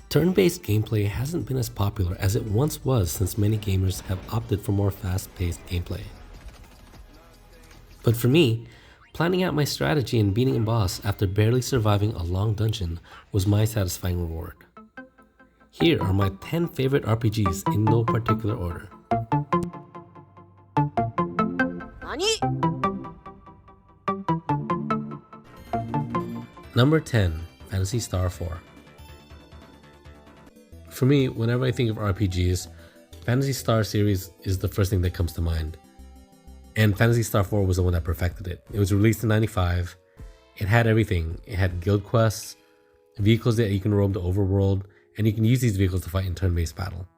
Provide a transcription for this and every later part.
Turn-based gameplay hasn't been as popular as it once was since many gamers have opted for more fast-paced gameplay. But for me, planning out my strategy and beating a boss after barely surviving a long dungeon was my satisfying reward. Here are my 10 favorite RPGs in no particular order. Number 10, Phantasy Star 4. For me, whenever I think of RPGs, Phantasy Star series is the first thing that comes to mind. And Phantasy Star 4 was the one that perfected it. It was released in '95. It had everything. It had guild quests, vehicles that you can roam the overworld, and you can use these vehicles to fight in turn-based battle.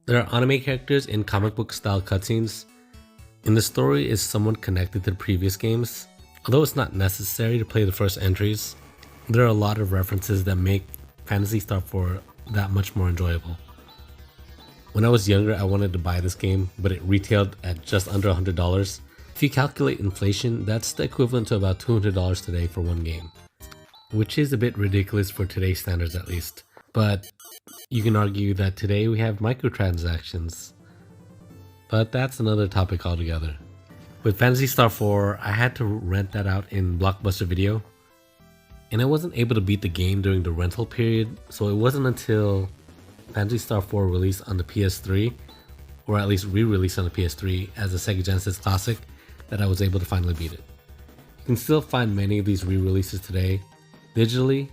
There are anime characters in comic book style cutscenes, and the story is somewhat connected to the previous games. Although it's not necessary to play the first entries, there are a lot of references that make Phantasy Star 4 that much more enjoyable. When I was younger, I wanted to buy this game, but it retailed at just under $100. If you calculate inflation, that's the equivalent to about $200 today for one game, which is a bit ridiculous for today's standards at least. But you can argue that today we have microtransactions, but that's another topic altogether. With Phantasy Star 4, I had to rent that out in Blockbuster Video, and I wasn't able to beat the game during the rental period, so it wasn't until Phantasy Star 4 released on the PS3, or at least re-released on the PS3 as a Sega Genesis classic, that I was able to finally beat it. You can still find many of these re-releases today, digitally,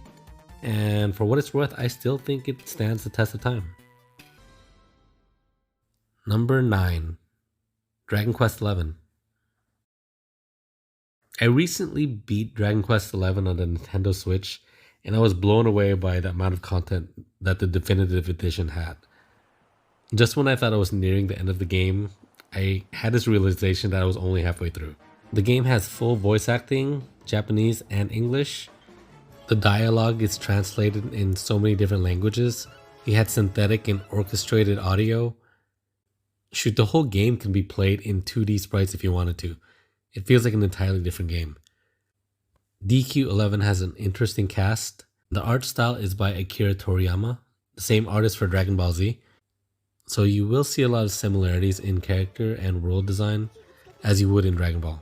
and for what it's worth, I still think it stands the test of time. Number 9, Dragon Quest XI. I recently beat Dragon Quest XI on the Nintendo Switch, and I was blown away by the amount of content that the definitive edition had. Just when I thought I was nearing the end of the game, I had this realization that I was only halfway through. The game has full voice acting, Japanese and English. The dialogue is translated in so many different languages. You had synthetic and orchestrated audio. Shoot, the whole game can be played in 2D sprites if you wanted to. It feels like an entirely different game. DQ11 has an interesting cast. The art style is by Akira Toriyama, the same artist for Dragon Ball Z. So you will see a lot of similarities in character and world design as you would in Dragon Ball.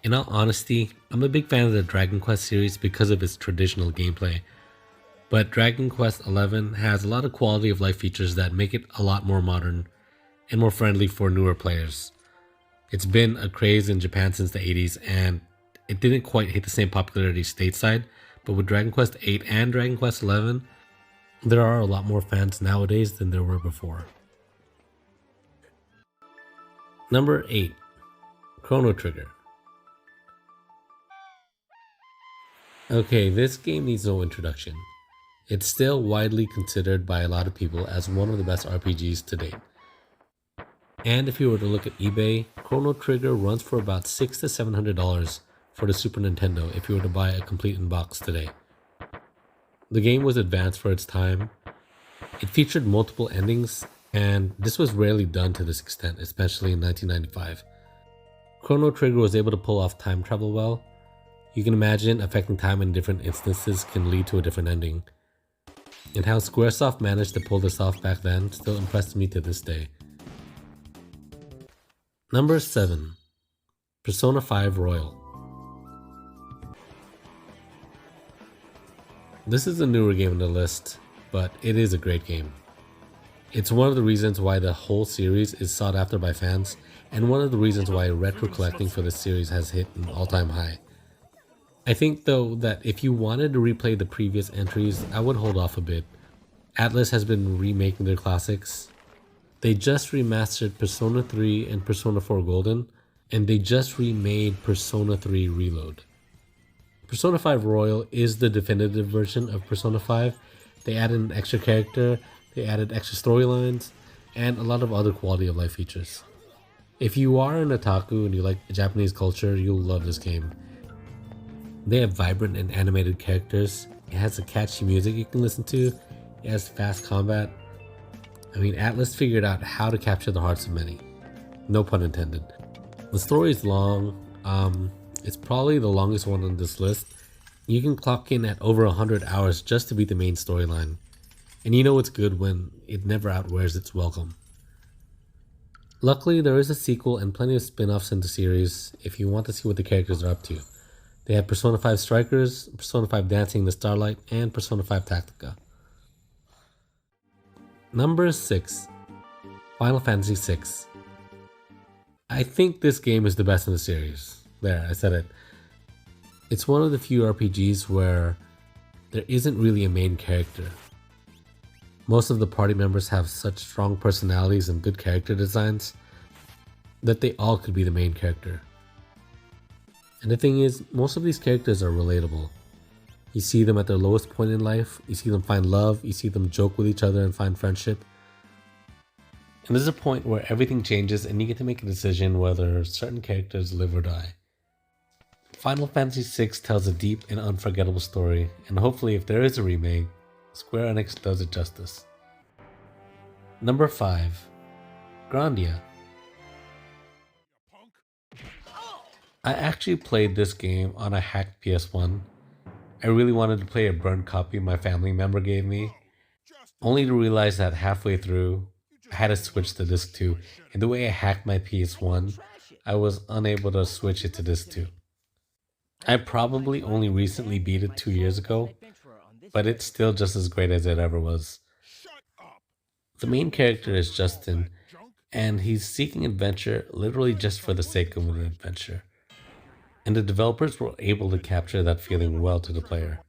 In all honesty, I'm a big fan of the Dragon Quest series because of its traditional gameplay. But Dragon Quest XI has a lot of quality of life features that make it a lot more modern and more friendly for newer players. It's been a craze in Japan since the 80s, and it didn't quite hit the same popularity stateside, but with Dragon Quest VIII and Dragon Quest XI, there are a lot more fans nowadays than there were before. Number 8, Chrono Trigger. Okay, this game needs no introduction. It's still widely considered by a lot of people as one of the best RPGs to date. And if you were to look at eBay, Chrono Trigger runs for about $600 to $700 for the Super Nintendo if you were to buy a complete in box today. The game was advanced for its time. It featured multiple endings, and this was rarely done to this extent, especially in 1995. Chrono Trigger was able to pull off time travel well. You can imagine affecting time in different instances can lead to a different ending. And how Squaresoft managed to pull this off back then still impresses me to this day. Number 7, Persona 5 Royal. This is a newer game on the list, but it is a great game. It's one of the reasons why the whole series is sought after by fans, and one of the reasons why retro collecting for this series has hit an all-time high. I think though that if you wanted to replay the previous entries, I would hold off a bit. Atlus has been remaking their classics. They just remastered Persona 3 and Persona 4 Golden, and they just remade Persona 3 Reload. Persona 5 Royal is the definitive version of Persona 5. They added an extra character, they added extra storylines, and a lot of other quality of life features. If you are an otaku and you like Japanese culture, you'll love this game. They have vibrant and animated characters, it has a catchy music you can listen to, it has fast combat. I mean, Atlus figured out how to capture the hearts of many. No pun intended. The story is long. It's probably the longest one on this list. You can clock in at over 100 hours just to beat the main storyline. and you know it's good when it never outwears its welcome. Luckily, there is a sequel and plenty of spin offs in the series if you want to see what the characters are up to. They have Persona 5 Strikers, Persona 5 Dancing in the Starlight, and Persona 5 Tactica. Number 6, Final Fantasy VI. I think this game is the best in the series. There, I said it. It's one of the few RPGs where there isn't really a main character. Most of the party members have such strong personalities and good character designs that they all could be the main character. And the thing is, most of these characters are relatable. You see them at their lowest point in life, you see them find love, you see them joke with each other and find friendship. And there's a point where everything changes and you get to make a decision whether certain characters live or die. Final Fantasy VI tells a deep and unforgettable story, and hopefully if there is a remake, Square Enix does it justice. Number 5, Grandia. I actually played this game on a hacked PS1. I really wanted to play a burned copy my family member gave me, only to realize that halfway through, I had to switch to disc 2, and the way I hacked my PS1, I was unable to switch it to disc 2. I probably only recently beat it 2 years ago, but it's still just as great as it ever was. The main character is Justin, and he's seeking adventure literally just for the sake of an adventure. And the developers were able to capture that feeling well to the player.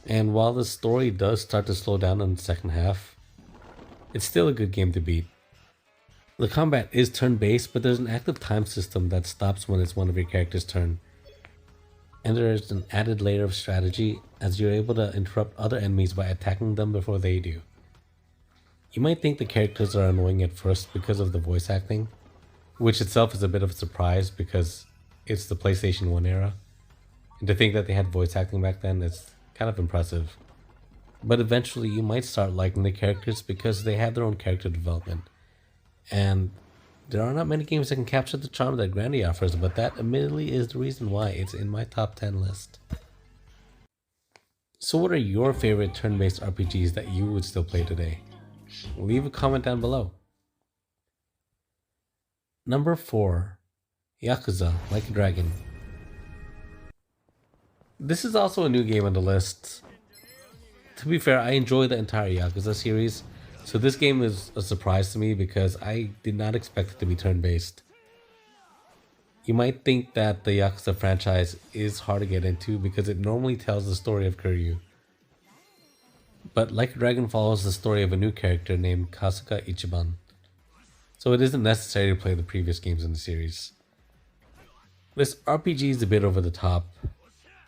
And while the story does start to slow down in the second half, it's still a good game to beat. The combat is turn-based, but there's an active time system that stops when it's one of your character's turn. And there is an added layer of strategy as you're able to interrupt other enemies by attacking them before they do. You might think the characters are annoying at first because of the voice acting, which itself is a bit of a surprise because it's the PlayStation 1 era. And to think that they had voice acting back then is kind of impressive. But eventually you might start liking the characters because they have their own character development. And there are not many games that can capture the charm that Grandia offers, but that admittedly is the reason why it's in my top 10 list. So what are your favorite turn-based RPGs that you would still play today? Leave a comment down below. Number 4, Yakuza Like a Dragon. This is also a new game on the list. To be fair, I enjoy the entire Yakuza series, so this game is a surprise to me because I did not expect it to be turn-based. You might think that the Yakuza franchise is hard to get into because it normally tells the story of Kiryu. But Like a Dragon follows the story of a new character named Kasuga Ichiban, so it isn't necessary to play the previous games in the series. This RPG is a bit over the top,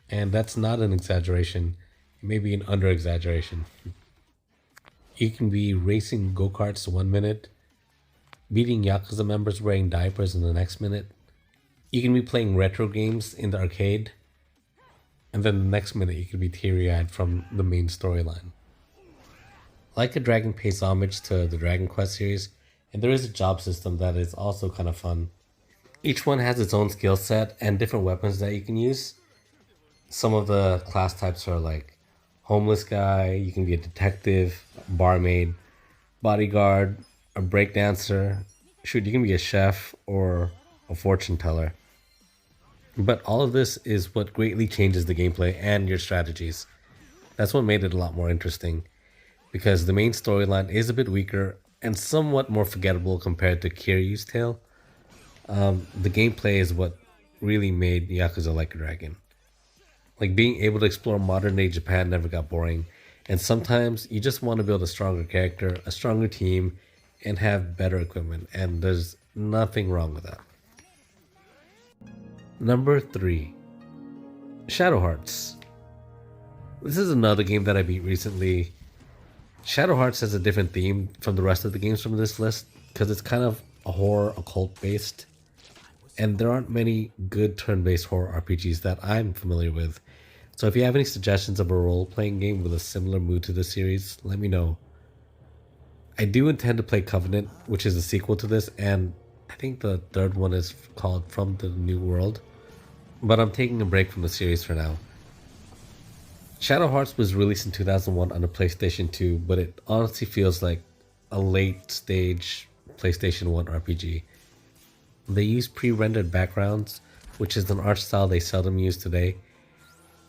and that's not an exaggeration, it may be an under-exaggeration. You can be racing go-karts 1 minute, beating Yakuza members wearing diapers in the next minute. You can be playing retro games in the arcade, and then the next minute you can be teary-eyed from the main storyline. Like a Dragon pays homage to the Dragon Quest series, and there is a job system that is also kind of fun. Each one has its own skill set and different weapons that you can use. Some of the class types are like homeless guy, you can be a detective, barmaid, bodyguard, a breakdancer, shoot, you can be a chef or a fortune teller. But all of this is what greatly changes the gameplay and your strategies. That's what made it a lot more interesting, because the main storyline is a bit weaker and somewhat more forgettable compared to Kiryu's tale. The gameplay is what really made Yakuza Like a Dragon. Like, being able to explore modern day Japan never got boring, and sometimes you just want to build a stronger character, a stronger team, and have better equipment, and there's nothing wrong with that. Number 3, Shadow Hearts. This is another game that I beat recently. Shadow Hearts has a different theme from the rest of the games from this list because it's kind of a horror occult based, and there aren't many good turn-based horror RPGs that I'm familiar with. So if you have any suggestions of a role-playing game with a similar mood to this series, let me know. I do intend to play Covenant, which is a sequel to this, and I think the third one is called From the New World, but I'm taking a break from the series for now. Shadow Hearts was released in 2001 on the PlayStation 2, but it honestly feels like a late stage PlayStation 1 RPG. They use pre-rendered backgrounds, which is an art style they seldom use today.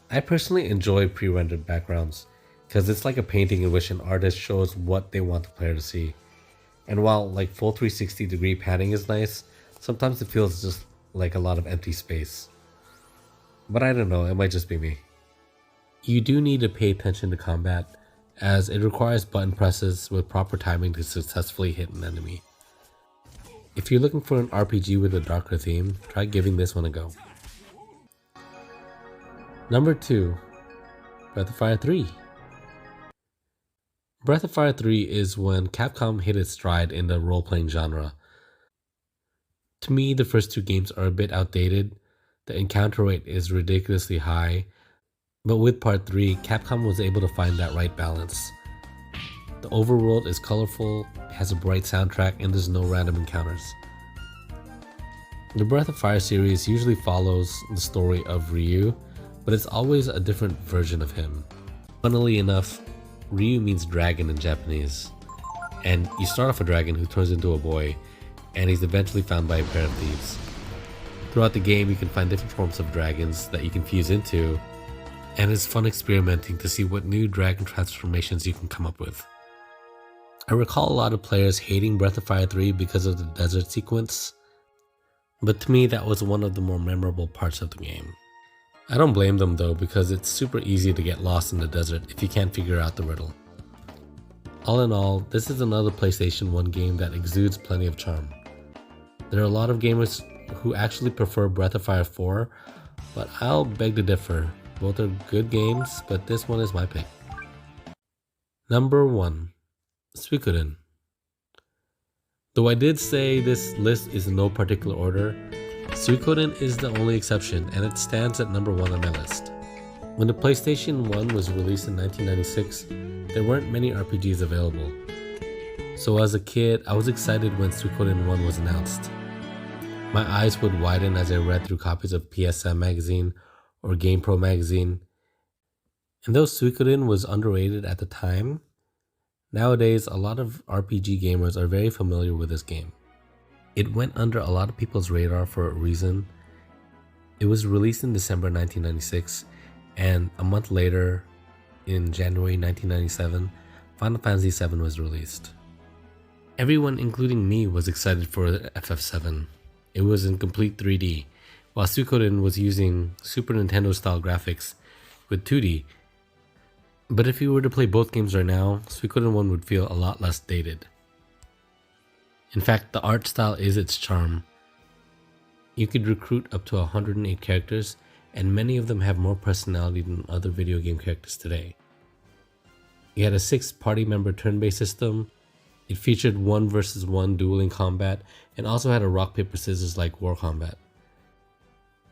I personally enjoy pre-rendered backgrounds because it's like a painting in which an artist shows what they want the player to see. And while like full 360-degree panning is nice, sometimes it feels just like a lot of empty space. But I don't know, it might just be me. You do need to pay attention to combat, as it requires button presses with proper timing to successfully hit an enemy. If you're looking for an RPG with a darker theme, try giving this one a go. Number 2. Breath of Fire 3. Breath of Fire 3 is when Capcom hit its stride in the role-playing genre. To me, the first two games are a bit outdated, the encounter rate is ridiculously high, but with Part 3, Capcom was able to find that right balance. The overworld is colorful, has a bright soundtrack, and there's no random encounters. The Breath of Fire series usually follows the story of Ryu, but it's always a different version of him. Funnily enough, Ryu means dragon in Japanese, and you start off a dragon who turns into a boy, and he's eventually found by a pair of thieves. Throughout the game, you can find different forms of dragons that you can fuse into, and it's fun experimenting to see what new dragon transformations you can come up with. I recall a lot of players hating Breath of Fire 3 because of the desert sequence, but to me that was one of the more memorable parts of the game. I don't blame them though, because it's super easy to get lost in the desert if you can't figure out the riddle. All in all, this is another PlayStation 1 game that exudes plenty of charm. There are a lot of gamers who actually prefer Breath of Fire 4, but I'll beg to differ. Both are good games, but this one is my pick. Number 1. Suikoden. Though I did say this list is in no particular order, Suikoden is the only exception, and it stands at number 1 on my list. When the PlayStation 1 was released in 1996, there weren't many RPGs available. So as a kid, I was excited when Suikoden 1 was announced. My eyes would widen as I read through copies of PSM magazine or GamePro magazine. And though Suikoden was underrated at the time, nowadays a lot of RPG gamers are very familiar with this game. It went under a lot of people's radar for a reason. It was released in December 1996, and a month later, in January 1997, Final Fantasy VII was released. Everyone, including me, was excited for FF7. It was in complete 3D, while Suikoden was using Super Nintendo style graphics with 2D. But if you were to play both games right now, Suikoden 1 would feel a lot less dated. In fact, the art style is its charm. You could recruit up to 108 characters, and many of them have more personality than other video game characters today. You had a 6 party member turn-based system. It featured 1 versus 1 dueling combat, and also had a rock paper scissors like war combat.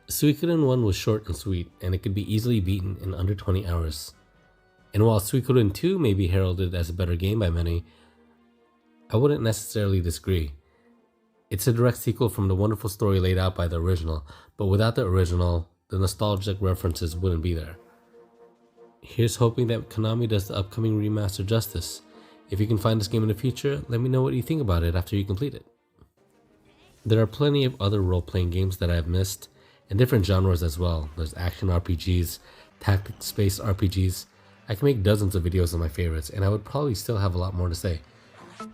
Suikoden 1 was short and sweet, and it could be easily beaten in under 20 hours. And while Suikoden 2 may be heralded as a better game by many, I wouldn't necessarily disagree. It's a direct sequel from the wonderful story laid out by the original, but without the original, the nostalgic references wouldn't be there. Here's hoping that Konami does the upcoming remaster justice. If you can find this game in the future, let me know what you think about it after you complete it. There are plenty of other role-playing games that I have missed, and different genres as well. There's action RPGs, tactics-based RPGs. I can make dozens of videos on my favorites, and I would probably still have a lot more to say.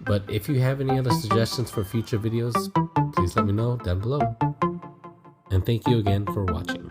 But if you have any other suggestions for future videos, please let me know down below. And thank you again for watching.